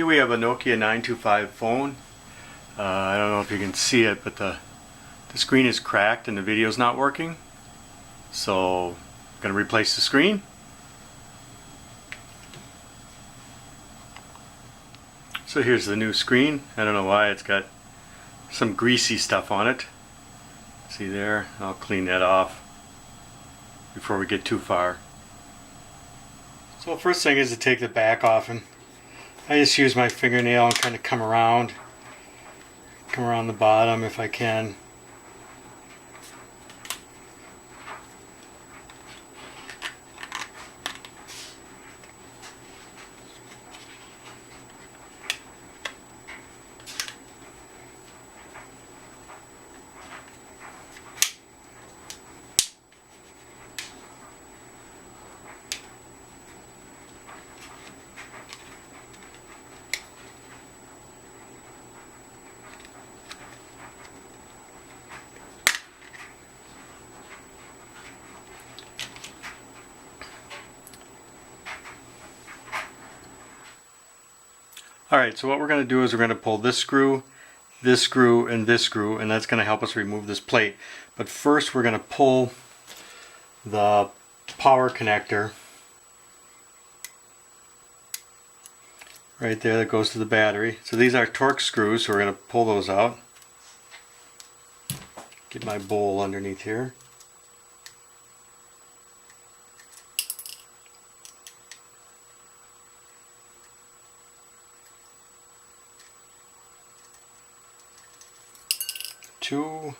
Here we have a Nokia 925 phone. I don't know if you can see it, but the screen is cracked and the video is not working. So I'm going to replace the screen. So here's the new screen. I don't know why it's got some greasy stuff on it. See there? I'll clean that off before we get too far. So first thing is to take the back off, and I just use my fingernail and kind of come around the bottom if I can. Alright, so what we're going to do is we're going to pull this screw, and this screw, and that's going to help us remove this plate. But first we're going to pull the power connector right there that goes to the battery. So these are Torx screws, so we're going to pull those out. Get my bowl underneath here. Two,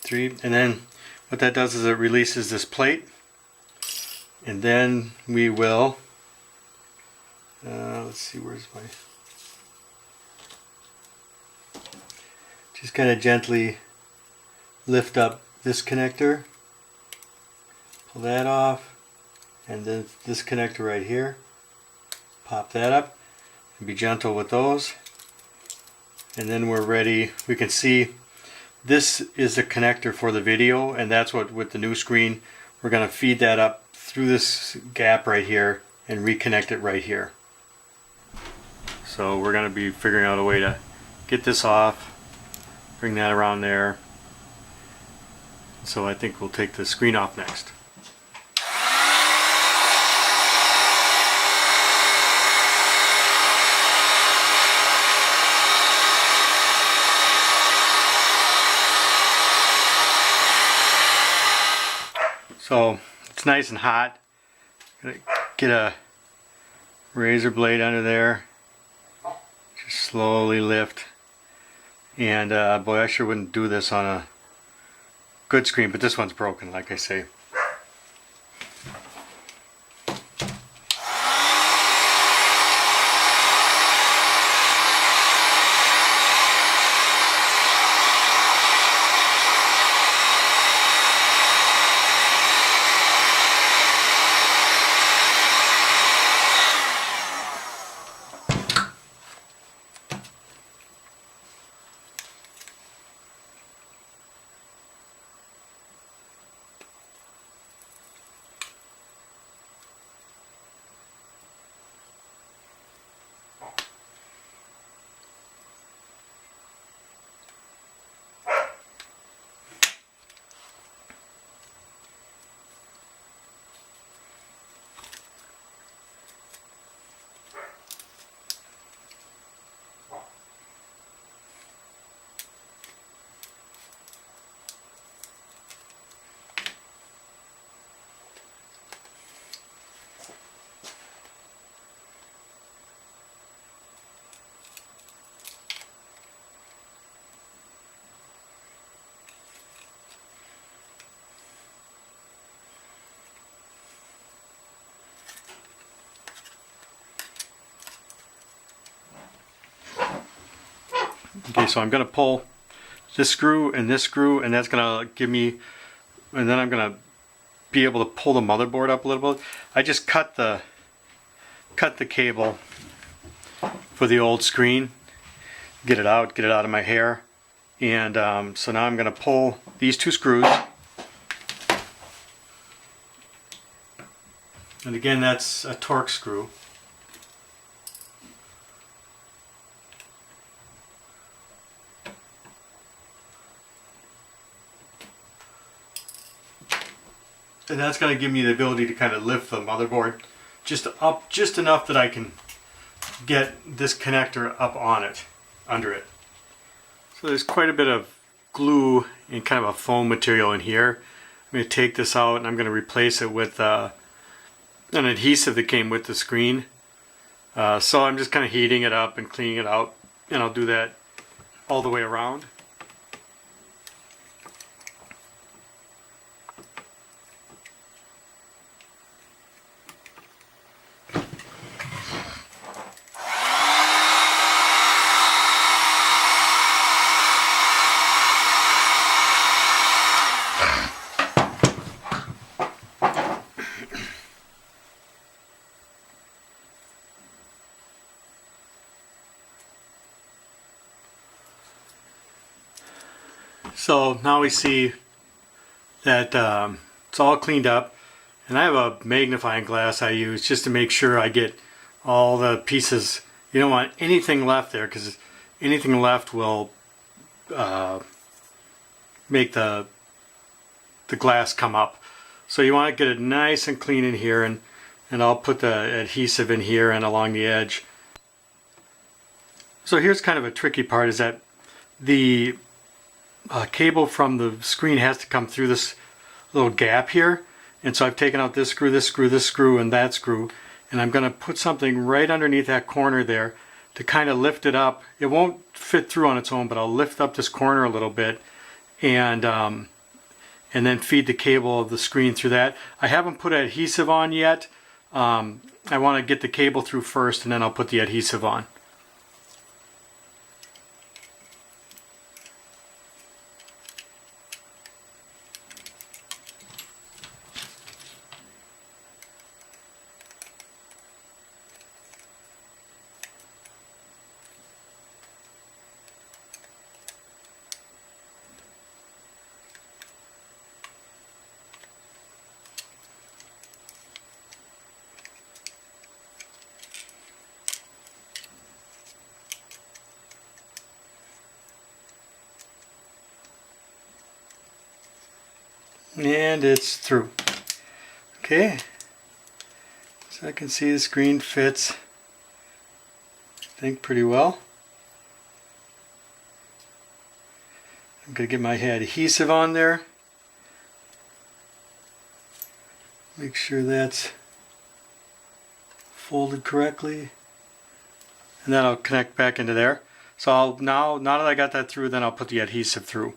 three, and then what that does is it releases this plate, and then we will let's see, where's my, just kind of gently lift up this connector, pull that off, and then this connector right here. Pop that up and be gentle with those, and then we're ready. We can see this is the connector for the video, and that's what, with the new screen, we're going to feed that up through this gap right here and reconnect it right here. So we're going to be figuring out a way to get this off, bring that around there. So I think we'll take the screen off next. So it's nice and hot. Gonna get a razor blade under there. Just slowly lift. And boy, I sure wouldn't do this on a good screen, but this one's broken, like I say. Okay, so I'm going to pull this screw, and that's going to give me, and then I'm going to be able to pull the motherboard up a little bit. I just cut the cable for the old screen, get it out of my hair, and so now I'm going to pull these two screws, And again, that's a Torx screw. And that's going to give me the ability to kind of lift the motherboard just up, just enough that I can get this connector up on it, under it. So there's quite a bit of glue and kind of a foam material in here. I'm going to take this out and I'm going to replace it with an adhesive that came with the screen. So I'm just kind of heating it up and cleaning it out, and I'll do that all the way around. So now we see that it's all cleaned up, and I have a magnifying glass I use just to make sure I get all the pieces. You don't want anything left there, because anything left will make the glass come up. So you want to get it nice and clean in here, and I'll put the adhesive in here and along the edge. So here's kind of a tricky part, is that the cable from the screen has to come through this little gap here, and so I've taken out this screw, this screw, this screw, and that screw, and I'm going to put something right underneath that corner there to kind of lift it up. It won't fit through on its own, but I'll lift up this corner a little bit, and then feed the cable of the screen through that. I haven't put adhesive on yet. I want to get the cable through first, and then I'll put the adhesive on. And it's through. Okay, so I can see the screen fits, I think, pretty well. I'm going to get my adhesive on there. Make sure that's folded correctly, and then I'll connect back into there. So now that I got that through, then I'll put the adhesive through.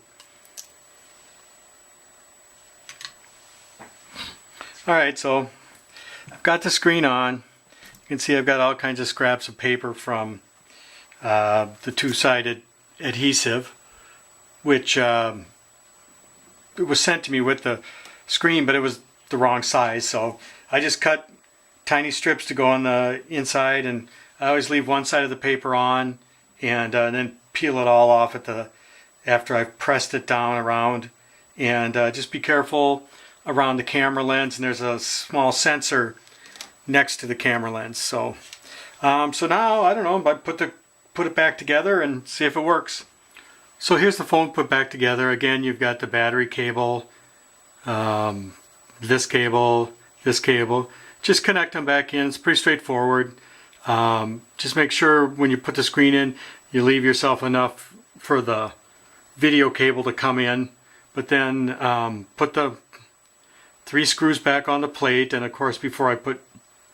Alright, so I've got the screen on. You can see I've got all kinds of scraps of paper from the two-sided adhesive, which it was sent to me with the screen, but it was the wrong size, so I just cut tiny strips to go on the inside, and I always leave one side of the paper on, and then peel it all off after I've pressed it down around. And just be careful around the camera lens, and there's a small sensor next to the camera lens. So so now, I don't know, but put it back together and see if it works. So here's the phone put back together. Again, you've got the battery cable, this cable, this cable. Just connect them back in. It's pretty straightforward. Just make sure when you put the screen in, you leave yourself enough for the video cable to come in. But then put the 3 screws back on the plate, and of course before I put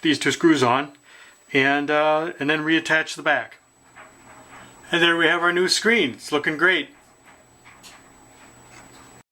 these 2 screws on, and then reattach the back. And there we have our new screen. It's looking great.